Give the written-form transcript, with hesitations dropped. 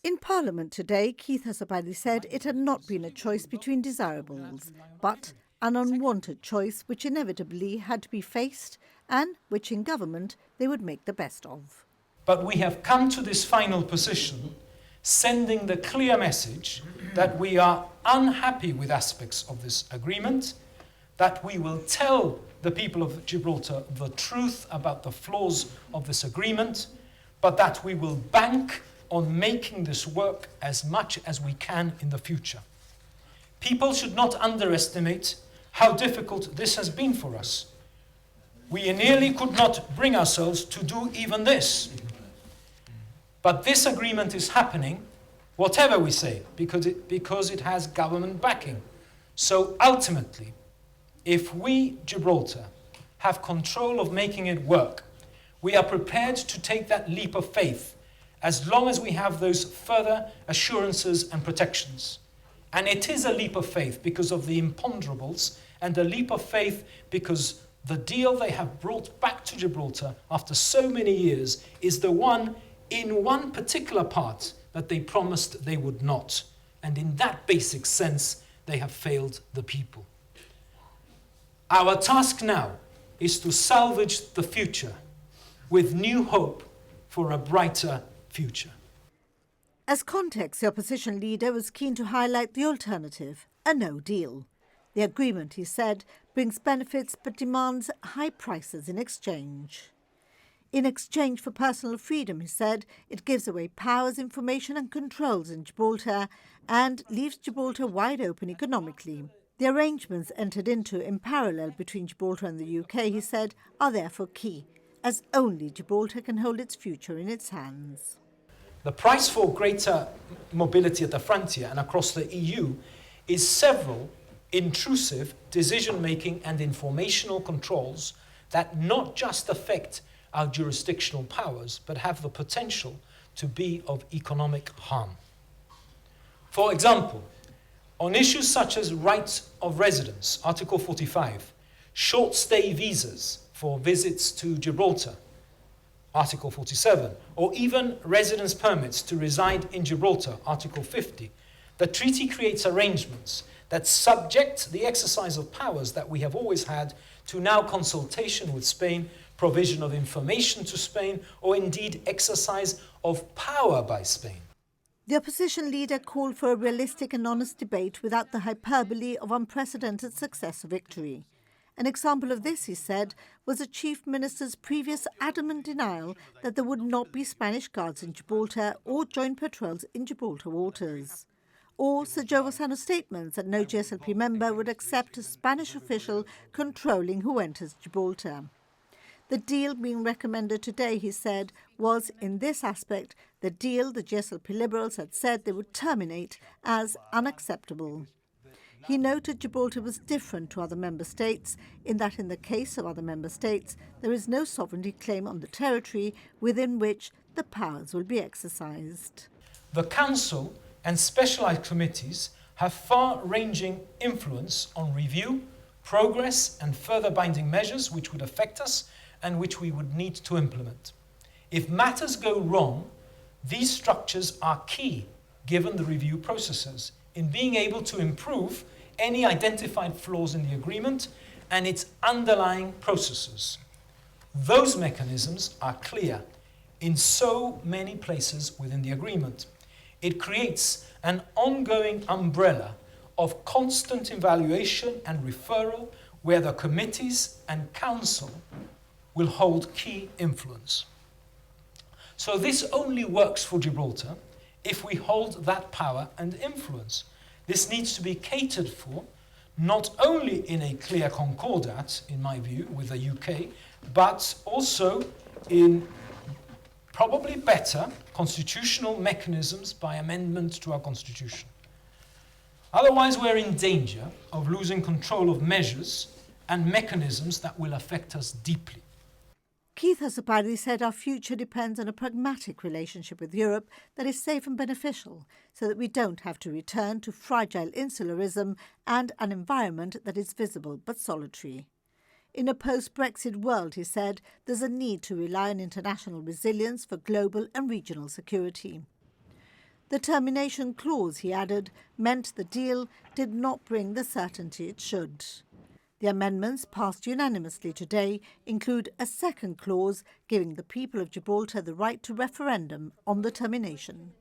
In Parliament today, Keith Azopardi said it had not been a choice between desirables, but an unwanted choice which inevitably had to be faced and which in government they would make the best of. But we have come to this final position, sending the clear message that we are unhappy with aspects of this agreement, that we will tell the people of Gibraltar the truth about the flaws of this agreement, but that we will bank on making this work as much as we can in the future. People should not underestimate how difficult this has been for us. We nearly could not bring ourselves to do even this. But this agreement is happening, whatever we say, because it has government backing. So ultimately, if we, Gibraltar, have control of making it work, we are prepared to take that leap of faith as long as we have those further assurances and protections. And it is a leap of faith because of the imponderables, and a leap of faith because the deal they have brought back to Gibraltar after so many years is the one in one particular part that they promised they would not. And in that basic sense, they have failed the people. Our task now is to salvage the future with new hope for a brighter future. As context, the opposition leader was keen to highlight the alternative, a no deal. The agreement, he said, brings benefits but demands high prices in exchange. In exchange for personal freedom, he said, it gives away powers, information and controls in Gibraltar and leaves Gibraltar wide open economically. The arrangements entered into in parallel between Gibraltar and the UK, he said, are therefore key, as only Gibraltar can hold its future in its hands. The price for greater mobility at the frontier and across the EU is several intrusive decision-making and informational controls that not just affect our jurisdictional powers, but have the potential to be of economic harm. For example, on issues such as rights of residence, Article 45, short stay visas for visits to Gibraltar, Article 47, or even residence permits to reside in Gibraltar, Article 50, the treaty creates arrangements that subject the exercise of powers that we have always had to now consultation with Spain, provision of information to Spain, or indeed exercise of power by Spain. The opposition leader called for a realistic and honest debate without the hyperbole of unprecedented success or victory. An example of this, he said, was the Chief Minister's previous adamant denial that there would not be Spanish guards in Gibraltar or joint patrols in Gibraltar waters. Or Sir Joe Lozano's statements that no GSLP member would accept a Spanish official controlling who enters Gibraltar. The deal being recommended today, he said, was, in this aspect, the deal the GSLP Liberals had said they would terminate as unacceptable. He noted Gibraltar was different to other member states in that in the case of other member states, there is no sovereignty claim on the territory within which the powers will be exercised. The Council and specialised committees have far-ranging influence on review, progress and further binding measures which would affect us and which we would need to implement. If matters go wrong, these structures are key, given the review processes, in being able to improve any identified flaws in the agreement and its underlying processes. Those mechanisms are clear in so many places within the agreement. It creates an ongoing umbrella of constant evaluation and referral where the committees and council will hold key influence. So this only works for Gibraltar if we hold that power and influence. This needs to be catered for, not only in a clear concordat, in my view, with the UK, but also in probably better constitutional mechanisms by amendment to our constitution. Otherwise, we're in danger of losing control of measures and mechanisms that will affect us deeply. Keith Azopardi said our future depends on a pragmatic relationship with Europe that is safe and beneficial, so that we don't have to return to fragile insularism and an environment that is visible but solitary. In a post-Brexit world, he said, there's a need to rely on international resilience for global and regional security. The termination clause, he added, meant the deal did not bring the certainty it should. The amendments passed unanimously today include a second clause giving the people of Gibraltar the right to referendum on the termination.